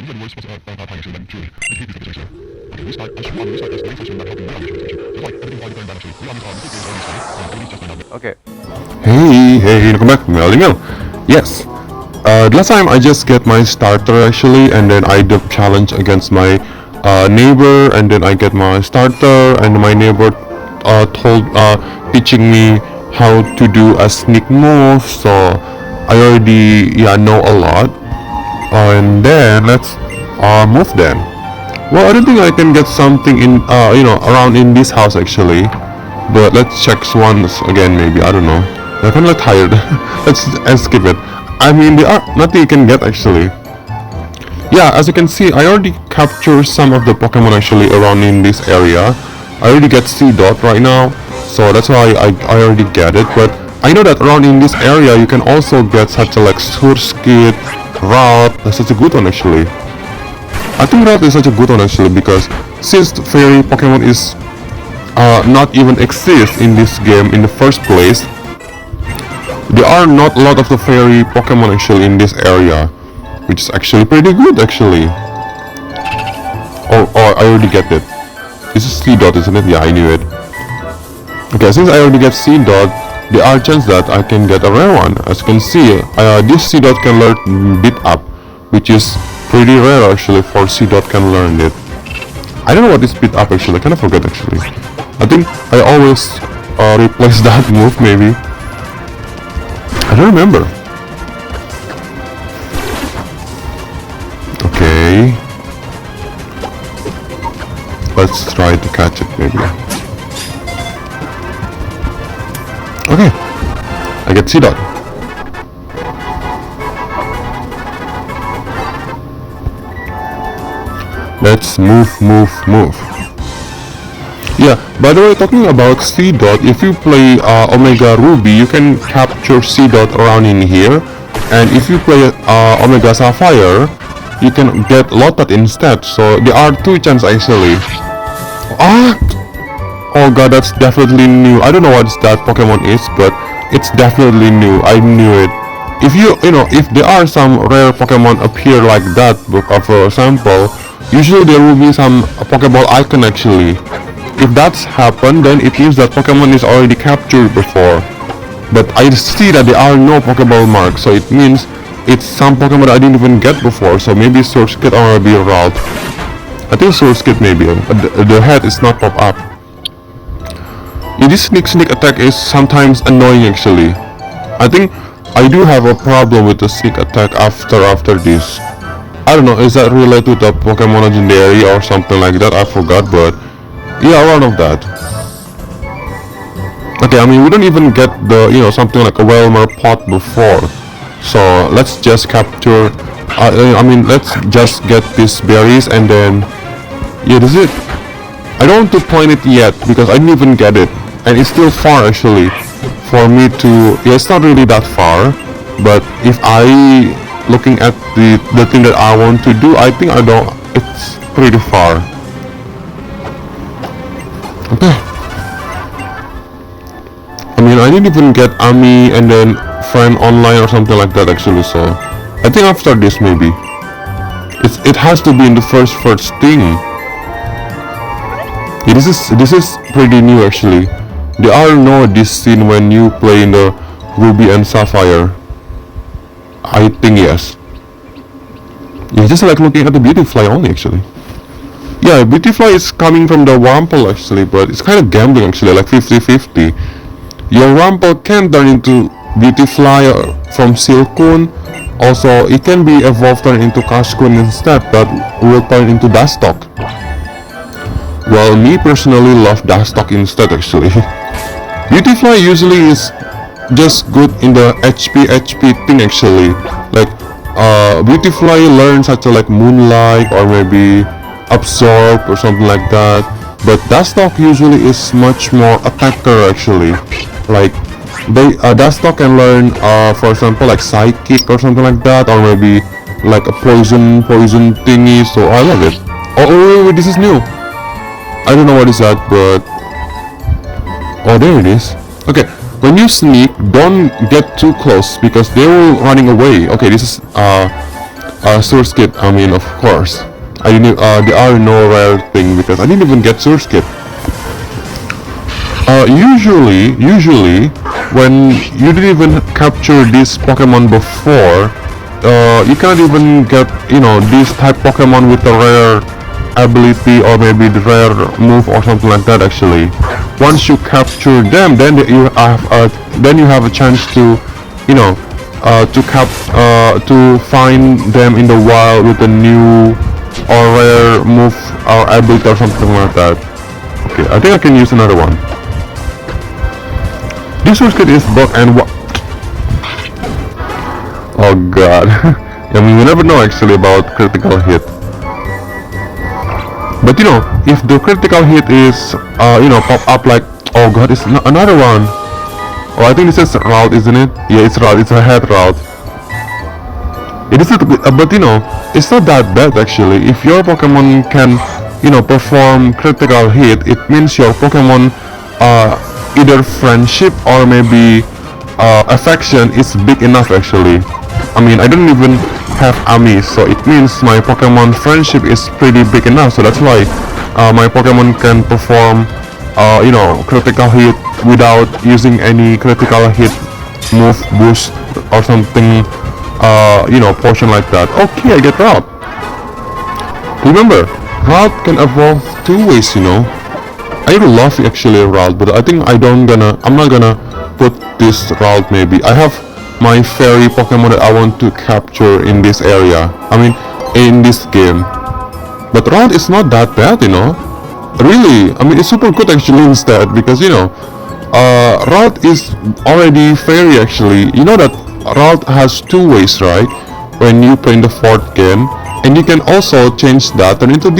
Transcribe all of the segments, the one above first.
Okay. Hey, welcome back to AldiMil. Yes. Last time I just get my starter actually, and then I did challenge against my neighbor, and then I get my starter, and my neighbor teaching me how to do a sneak move. So I already know a lot. And then let's move then. Well, I don't think I can get something in around in this house actually, but let's check once again maybe. I don't know. I'm kind of tired. let's skip it. I mean, there are nothing you can get actually. Yeah, as you can see, I already captured some of the Pokemon actually around in this area. I already get C-Dot right now, so that's why I already get it. But I know that around in this area you can also get such a like Surskit, Route. That's such a good one actually. I think Route is such a good one actually because since the fairy Pokemon is not even exist in this game in the first place, there are not a lot of the fairy Pokemon actually in this area, which is actually pretty good actually. Oh, I already get it. This is C-Dot, isn't it? Yeah, I knew it. Okay, since I already get C-Dot, there are chances that I can get a rare one. As you can see, this C-Dot can learn Beat Up, which is pretty rare actually for C-Dot can learn it. I don't know what is Beat Up actually, I kind of forget actually. I think I always replace that move maybe. I don't remember. Okay. Let's try to catch it maybe. Okay. I get C-Dot. Let's move. Yeah, by the way, talking about C-Dot, if you play Omega Ruby, you can capture C-Dot around in here. And if you play Omega Sapphire, you can get Lotad instead. So there are two chances actually. Oh god, that's definitely new. I don't know what that Pokemon is, but it's definitely new. I knew it. If if there are some rare Pokemon appear like that, for example, usually there will be some Pokeball icon actually. If that's happened, then it means that Pokemon is already captured before. But I see that there are no Pokeball marks, so it means it's some Pokemon that I didn't even get before. So maybe Surskit or maybe Route. I think Surskit maybe. The head is not pop up. Yeah, this sneak attack is sometimes annoying actually. I think I do have a problem with the sneak attack after this. I don't know, is that related to the Pokemon Legendary or something like that? I forgot, but yeah, one of that. Okay, I mean we don't even get the something like a Welmer pot before. So let's just capture. I mean let's just get these berries and then yeah, this is it. I don't want to point it yet because I didn't even get it, and it's still far actually for me to. Yeah, it's not really that far, but if I looking at the thing that I want to do, I think I don't. It's pretty far. Okay. I mean, I didn't even get Ami and then friend online or something like that actually. So I think after this maybe it has to be in the first thing. Yeah, this is pretty new actually. There are no this scene when you play in the Ruby and Sapphire. I think yes. Yeah, just like looking at the Beautyfly only actually. Yeah, Beautyfly is coming from the Wample actually, but it's kind of gambling actually, like 50-50. Your Wample can turn into Beautyfly from Silcoon. Also, it can be evolved turn into Cascoon instead, but will turn into Dustock. Well, me personally love Dustock instead actually. Beautyfly usually is just good in the HP thing actually. Like, Beautyfly learns such a like Moonlight or maybe Absorb or something like that, but Dustock usually is much more attacker actually. Like Dustock can learn for example like Psychic or something like that, or maybe like a poison thingy. So I love it. Oh wait, this is new. I don't know what is that, but oh, there it is. Okay, when you sneak, don't get too close because they will running away. Okay, this is source kit. I mean, of course. I didn't. There are no rare thing because I didn't even get source kit. Usually, when you didn't even capture this Pokemon before, you can't even get, this type Pokemon with a rare ability or maybe the rare move or something like that. Actually, once you capture them, then you have a chance to, to find them in the wild with a new or rare move or ability or something like that. Okay, I think I can use another one. This source kit is bugged and what? Oh god. I mean, we never know actually about critical hit. But if the critical hit is, pop up like, oh god, it's another one. Oh, I think this is route, isn't it? Yeah, it's route. It's a head route. It is, but it's not that bad actually. If your Pokemon can, perform critical hit, it means your Pokemon, either friendship or maybe affection is big enough actually. I mean, I don't even have Ami, so it means my Pokemon friendship is pretty big enough. So that's why my Pokemon can perform, critical hit without using any critical hit move boost or something, potion like that. Okay, I get Route. Remember, Route can evolve two ways, I really love actually Route, but I think I'm not gonna put this Route maybe. I have my fairy Pokemon that I want to capture in this area. I mean, in this game. But Route is not that bad, Really, I mean, it's super good actually instead because, Route is already fairy actually. You know that Route has two ways, right? When you play in the fourth game. And you can also change that, turn into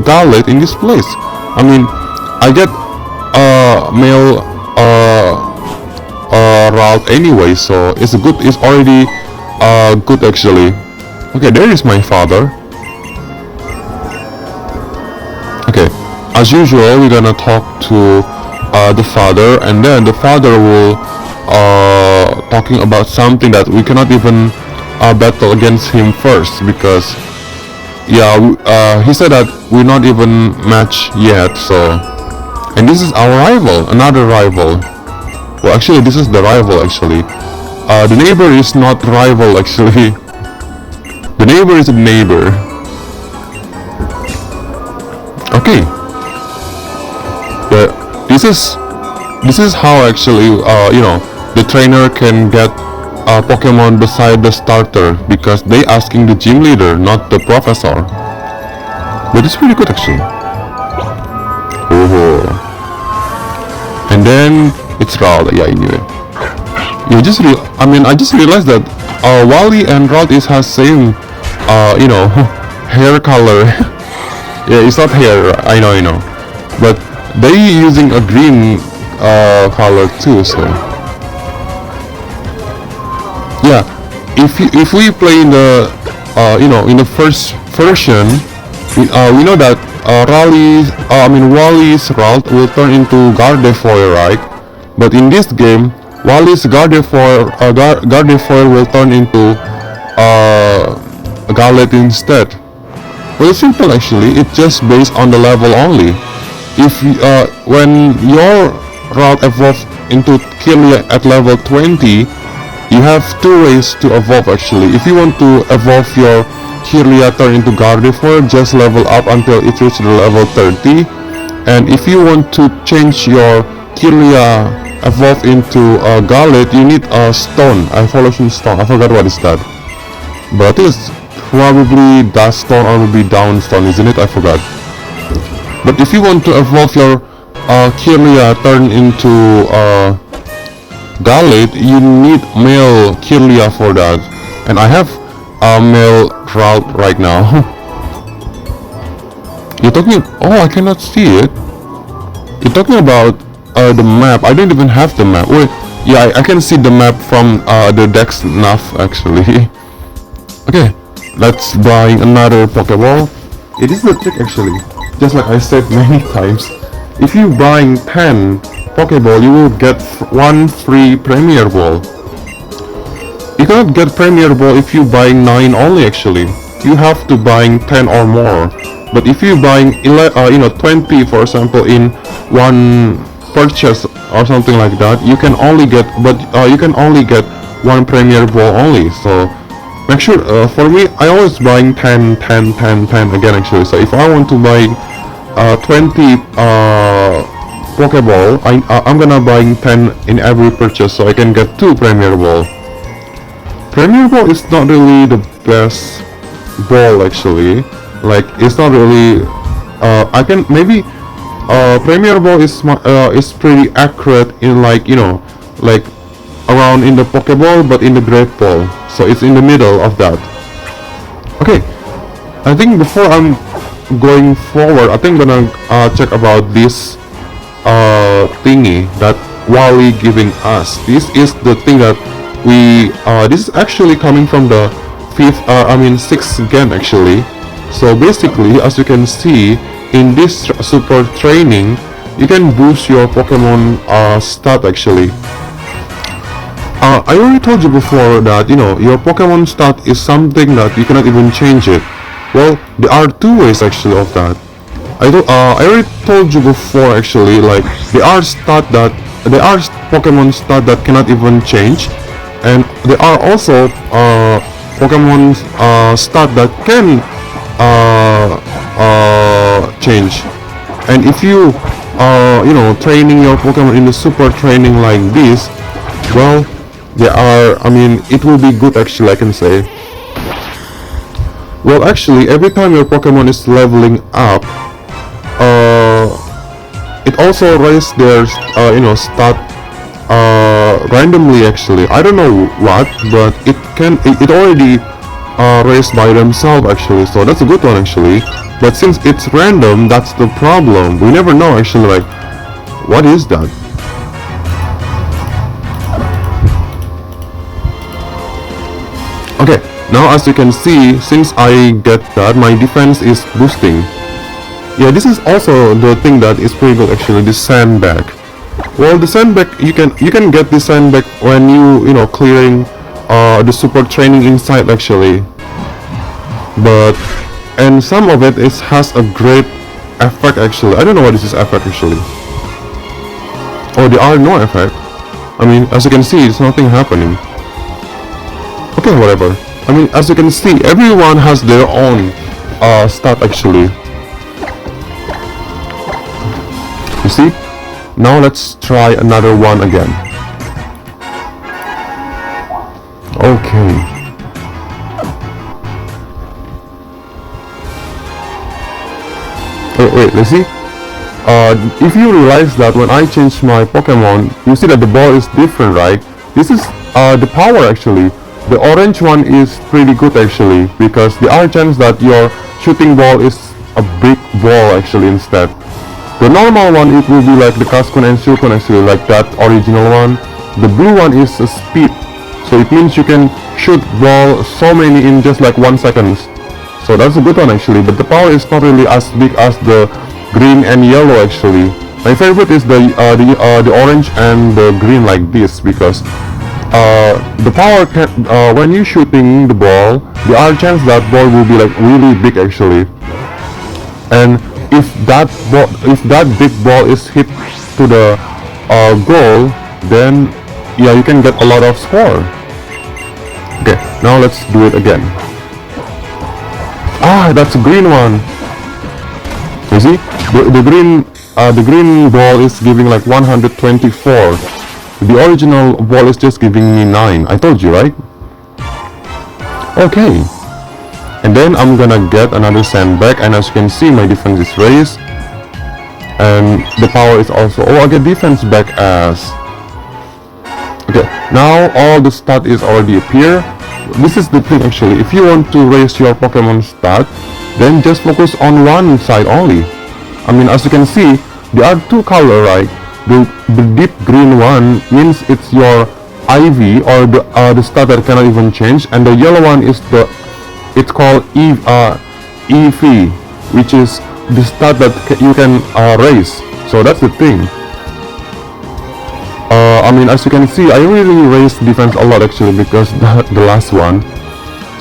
Gallet in this place. I mean, I get male Route anyway, so it's already good actually. Okay, there is my father. Okay, as usual, we're gonna talk to the father, and then the father will talking about something that we cannot even battle against him first because he said that we're not even matched yet. So, and this is our rival, another rival. Well, actually, this is the rival actually. The neighbor is not rival actually. The neighbor is a neighbor. Okay. This is how actually the trainer can get Pokemon beside the starter because they asking the gym leader, not the professor. But it's pretty good actually. Oh. And then it's Route. Yeah, I knew it. I just realized that Wally and Route has same hair color. Yeah, it's not hair. I know. But they using a green color too. So yeah, if we play in the in the first version, we know that Wally's Route will turn into Gardevoir, right? But in this game, Wally's Gardevoir will turn into Gallet instead. Well, it's simple actually. It's just based on the level only. If when your Route evolves into Kirlia at level 20, you have two ways to evolve actually. If you want to evolve your Kirlia turn into Gardevoir, just level up until it reaches the level 30. And if you want to change your Kirlia evolve into Gallet, you need a stone, evolution stone. I forgot what is that. But I think it's probably Dust Stone or maybe Down Stone, isn't it? I forgot. But if you want to evolve your Kirlia turn into Gallet, you need male Kirlia for that. And I have a male Route right now. You're talking... Oh, I cannot see it. You're talking about the map. I don't even have the map. Wait, yeah, I can see the map from the Dex nav actually. Okay, let's buy another Pokeball. It is the trick actually. Just like I said many times, if you buying 10 Pokeball, you will get one free Premier Ball. you cannot get Premier Ball if you buying 9 only actually. You have to buying 10 or more. But if you buying 20 for example in one purchase or something like that, you can only get one Premier Ball only. So make sure for me I always buying 10 again actually. So if I want to buy 20 Pokeball, I'm gonna buying 10 in every purchase so I can get 2 Premier Ball. Premier Ball is not really the best ball actually. Like it's not really I can maybe Premier Ball is pretty accurate in like like around in the Pokeball but in the Great Ball, so it's in the middle of that. Okay, I think before I'm going forward, I think I'm gonna check about this thingy that Wally giving us. This is the thing that we this is actually coming from the 6th gen actually. So basically, as you can see in this super training, you can boost your Pokemon stat actually. I already told you before that your Pokemon stat is something that you cannot even change it. Well, there are 2 ways actually of that. I already told you before actually, like there are Pokemon stat that cannot even change, and there are also Pokemon stat that can change. And if you training your Pokemon in the super training like this, well, it will be good actually, I can say. Well, actually every time your Pokemon is leveling up, it also raises their stat randomly actually. I don't know what, but it already raised by themselves actually, so that's a good one actually. But since it's random, that's the problem. We never know actually, like what is that. Okay, now as you can see, since I get that, my defense is boosting. Yeah, this is also the thing that is pretty good actually, the sandbag. Well, the sandbag, you can get the sandbag when you clearing the super training inside actually. And some of it has a great effect actually. I don't know what this is effect actually. Oh, there are no effect. I mean, as you can see, it's nothing happening. Okay, whatever. I mean, as you can see, everyone has their own stat actually. You see? Now let's try another one again. Okay. Wait, let's see. If you realize that when I change my Pokemon, you see that the ball is different, right? This is the power actually. The orange one is pretty good actually, because there are chance that your shooting ball is a big ball actually instead. The normal one, it will be like the Cascun and Silcon actually, like that original one. The blue one is a speed, so it means you can shoot ball so many in just like 1 second. So that's a good one actually, but the power is not really as big as the green and yellow actually. My favorite is the orange and the green like this, because the power can, when you shooting the ball, there are chance that ball will be like really big actually. And if that big ball is hit to the goal, then yeah, you can get a lot of score. Okay, now let's do it again. Ah, that's a green one. You see, the green ball is giving like 124. The original ball is just giving me 9. I told you, right? Okay. And then I'm gonna get another sandbag, and as you can see, my defense is raised. And the power is also... Oh, I get defense back as... Okay, now all the stat is already appear. This is the thing actually, if you want to raise your Pokemon stat, then just focus on one side only. I mean, as you can see, there are 2 colors, right? The deep green one means it's your IV, or the stat that cannot even change, and the yellow one is it's called EV, which is the stat that you can raise. So that's the thing. I mean, as you can see, I really raised defense a lot actually because the last one.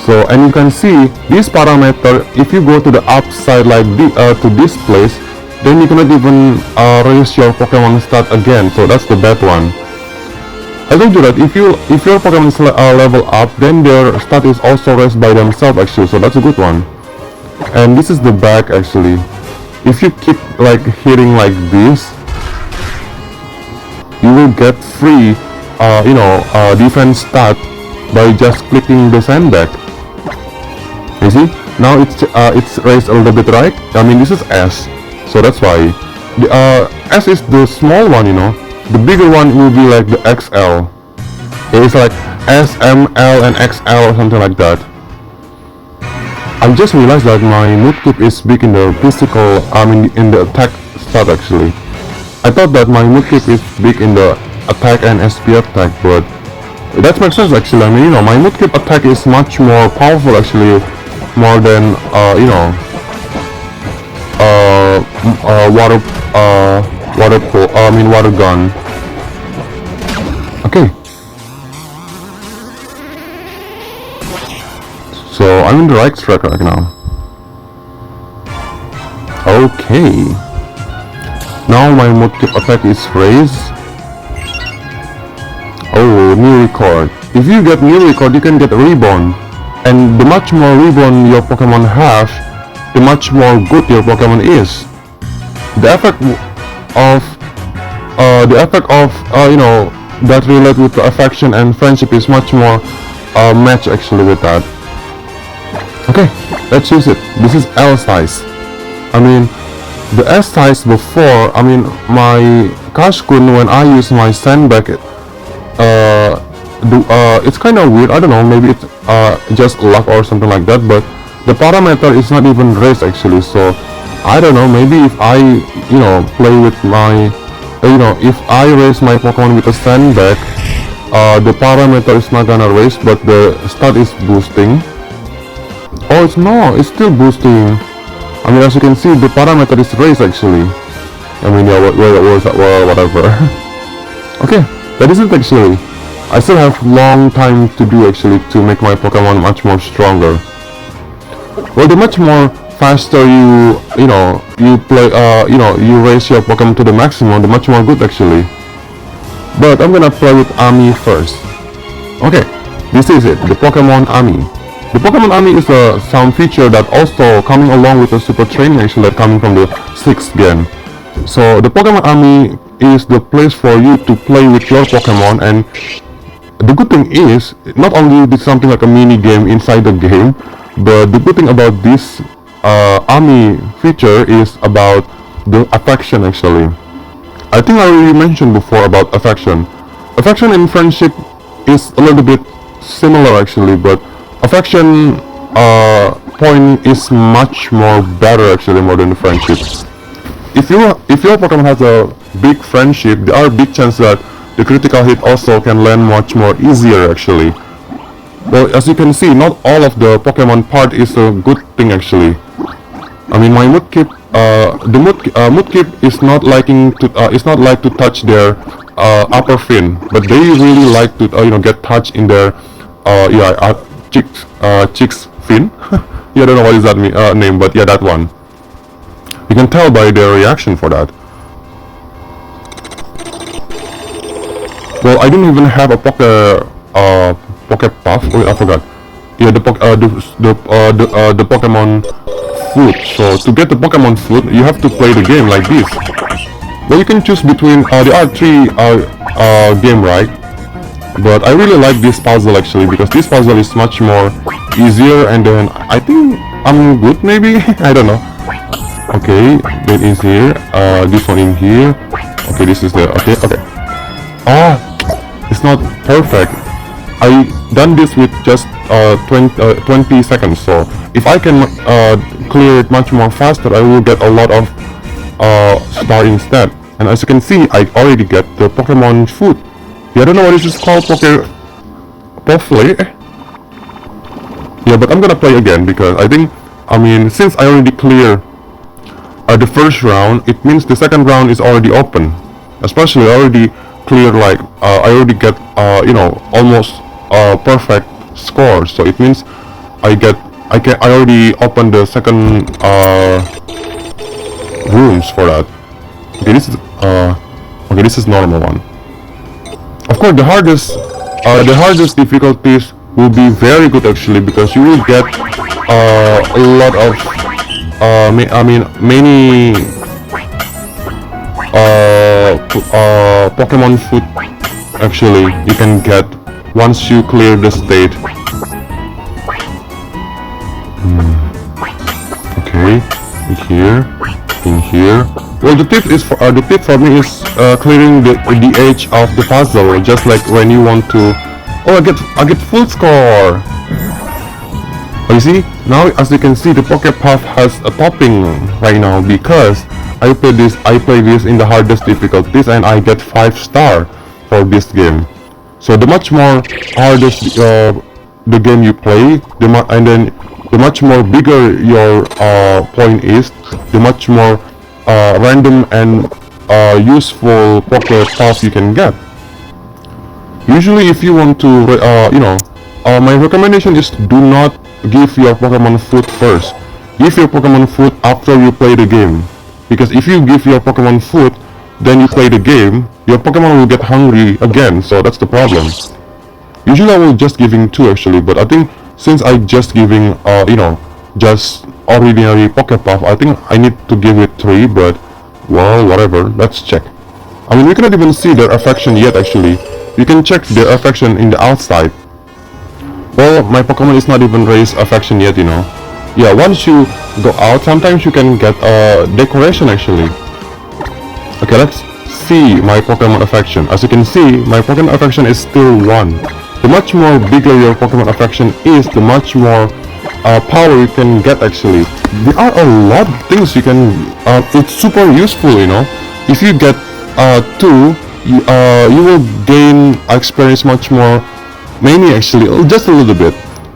So, and you can see this parameter, if you go to the upside like to this place, then you cannot even raise your Pokemon stat again. So that's the bad one. I told you that if your Pokemon level up, then their stat is also raised by themselves actually. So that's a good one. And this is the back actually. If you keep like hitting like this, you will get free, defense stat by just clicking the sandbag. You see? Now it's raised a little bit, right? I mean, this is S, so that's why. The S is the small one, you know. The bigger one will be like the XL. It's like S, M, L, and XL or something like that. I just realized that my Mudkip is big in the physical, in the attack stat actually. I thought that my Mudkip is big in the attack and SP attack, but that makes sense actually. I mean, my Mudkip attack is much more powerful actually, more than water gun. Okay. So I'm in the right track right now. Okay. Now my Mudkip attack is raised. Oh, new record. If you get new record, you can get a reborn. And the much more reborn your Pokemon have, the much more good your Pokemon is. The effect of that relate with affection and friendship is much more match actually with that. Okay, let's use it. This is L size. I mean, the S size before, my Kashkun, when I use my sandbag, it's kind of weird. I don't know, maybe it's just luck or something like that, but the parameter is not even raised actually. So I don't know, maybe if I play with my if I raise my Pokemon with a sandbag, the parameter is not gonna raise, but the stat is boosting. Oh, it's still boosting. I mean, as you can see, the parameter is raised actually. I mean, yeah, whatever. Okay, that is it actually. I still have long time to do actually to make my Pokemon much more stronger. Well, the much more faster you play, you raise your Pokemon to the maximum, the much more good actually. But I'm gonna play with Ami first. Okay, this is it, the Pokemon Ami. The Pokemon Ami is a sound feature that also coming along with the super training actually that coming from the 6th gen. So the Pokemon Ami is the place for you to play with your Pokemon, and the good thing is, not only is something like a mini game inside the game, but the good thing about this Ami feature is about the affection actually. I think I already mentioned before about affection. Affection and friendship is a little bit similar actually, but affection point is much more better actually, more than the friendship. If your Pokemon has a big friendship, there are big chances that the critical hit also can land much more easier actually. Well, as you can see, not all of the Pokemon part is a good thing actually. I mean, my Mudkip, Mudkip is not like to touch their upper fin, but they really like to get touched in their cheeks fin. Yeah, I don't know what is that name, but yeah, that one. You can tell by their reaction for that. Well, I didn't even have a Poke Puff. Oh, I forgot. Yeah, the Pokemon food. So to get the Pokemon food, you have to play the game like this. Well, you can choose between there are 3 game, right? But I really like this puzzle actually, because this puzzle is much more easier, and then I think I'm good maybe. I don't know. Okay, that is here. This one in here. Okay, this is the okay. Oh, it's not perfect. I done this with just 20 seconds. So if I can clear it much more faster, I will get a lot of star instead. And as you can see, I already get the Pokemon food. Yeah, I don't know what this is called, Puffly. Yeah, but I'm gonna play again because I think, since I already clear the first round, it means the second round is already open. Especially I already clear like I already get almost perfect score. So it means I already opened the second rooms for that. Okay, this is normal one. Of course, the hardest difficulties will be very good actually, because you will get a lot of many Pokemon food actually you can get once you clear the state. Okay, in here. Well, the tip for me is clearing the edge of the puzzle, just like when you want to. Oh, I get full score. Oh, you see, now as you can see, the Poké Puff has a topping right now because I play this in the hardest difficulties and I get 5-star for this game. So the much more hardest the game you play, the much more bigger your point is, the much more random and useful Poké Puff you can get. Usually, if you want to, my recommendation is do not give your Pokemon food first. Give your Pokemon food after you play the game. Because if you give your Pokemon food, then you play the game, your Pokemon will get hungry again, so that's the problem. Usually I will just giving 2 actually, but I think since I just giving, just ordinary Poké Puff, I think I need to give it 3, but, well, whatever, let's check. I mean, we cannot even see their affection yet actually. You can check their affection in the outside. Well, my Pokemon is not even raised affection yet, Yeah, once you go out, sometimes you can get a decoration actually. Okay, let's see my Pokemon affection. As you can see, my Pokemon affection is still 1. The much more bigger your Pokemon affection is, the much more power you can get actually. There are a lot of things you can, it's super useful, If you get 2, you will gain experience much more, many actually, just a little bit.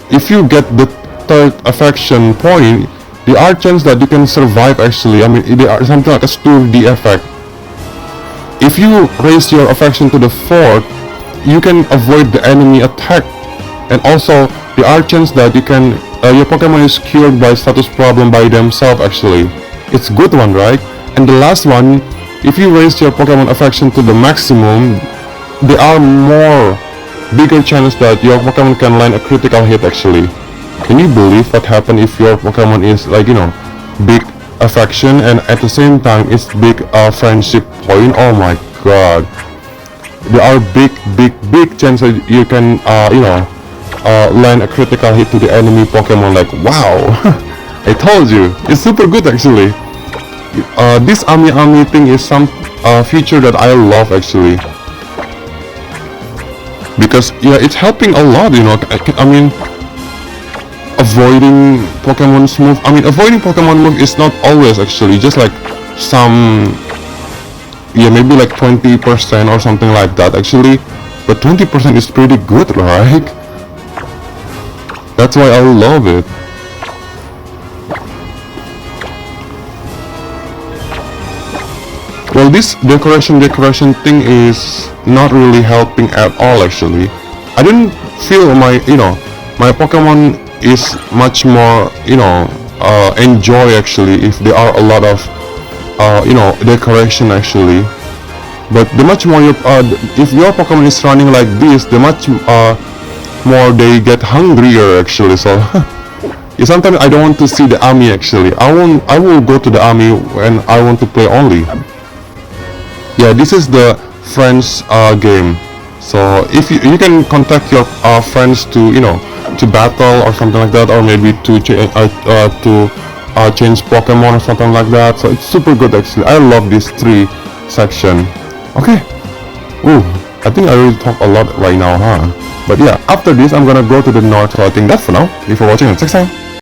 If you get the 3rd affection point, there are chances that you can survive actually. I mean, there are something like a sturdy effect. If you raise your affection to the 4th, you can avoid the enemy attack, and also there are chances that you can your Pokemon is cured by status problem by themselves actually. It's good one, right? And the last one, if you raise your Pokemon affection to the maximum, there are bigger chance that your Pokemon can land a critical hit actually. Can you believe what happens if your Pokemon is like, big affection and at the same time it's big friendship point? Oh my god. There are big chances you can, land a critical hit to the enemy Pokemon. Like, wow. I told you. It's super good actually. This Ami thing is some feature that I love actually, because yeah, it's helping a lot, I mean, avoiding Pokemon move. I mean, avoiding Pokemon move is not always actually, just like some, yeah, maybe like 20% or something like that actually, but 20% is pretty good, right? That's why I love it. Well, this decoration thing is not really helping at all actually. I didn't feel my Pokemon is much more enjoy actually if there are a lot of decoration actually. But the much more if your Pokemon is running like this, the much more they get hungrier actually. So yeah, sometimes I don't want to see the Ami actually. I will go to the Ami when I want to play only. Yeah, this is the friends game. So if you can contact your friends to to battle or something like that, or maybe to change Pokemon or something like that. So it's super good actually. I love this 3 section. Okay. Ooh, I think I already talk a lot right now, huh? But yeah, after this I'm gonna go to the north. So I think that's for now. Thank you for watching and next time.